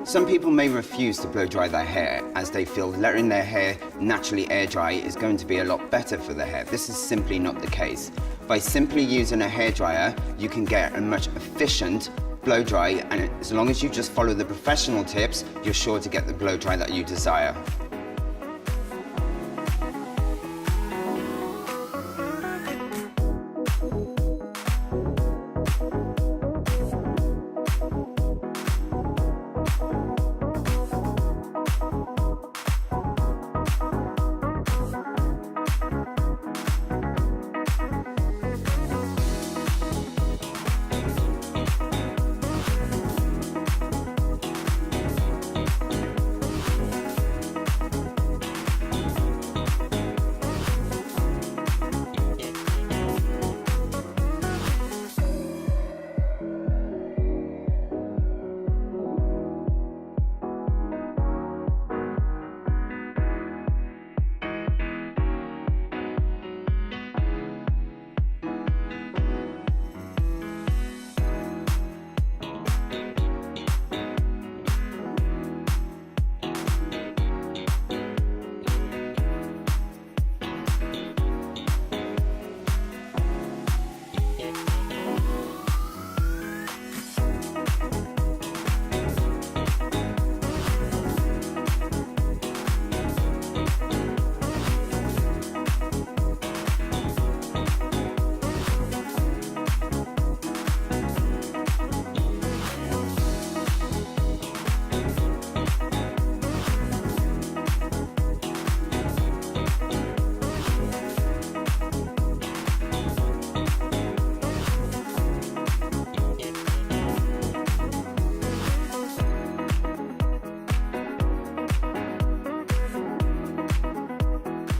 Some people may refuse to blow dry their hair as they feel letting their hair naturally air dry is going to be a lot better for their hair. This is simply not the case. By simply using a hairdryer, you can get a much efficient blow dry, and as long as you just follow the professional tips, you're sure to get the blow dry that you desire.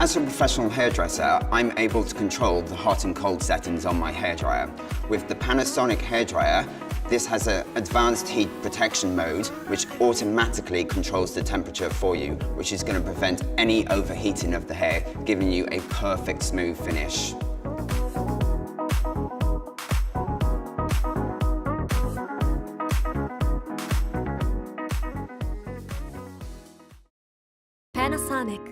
As a professional hairdresser, I'm able to control the hot and cold settings on my hairdryer. With the Panasonic hairdryer, this has an advanced heat protection mode which automatically controls the temperature for you, which is going to prevent any overheating of the hair, giving you a perfect smooth finish. Panasonic.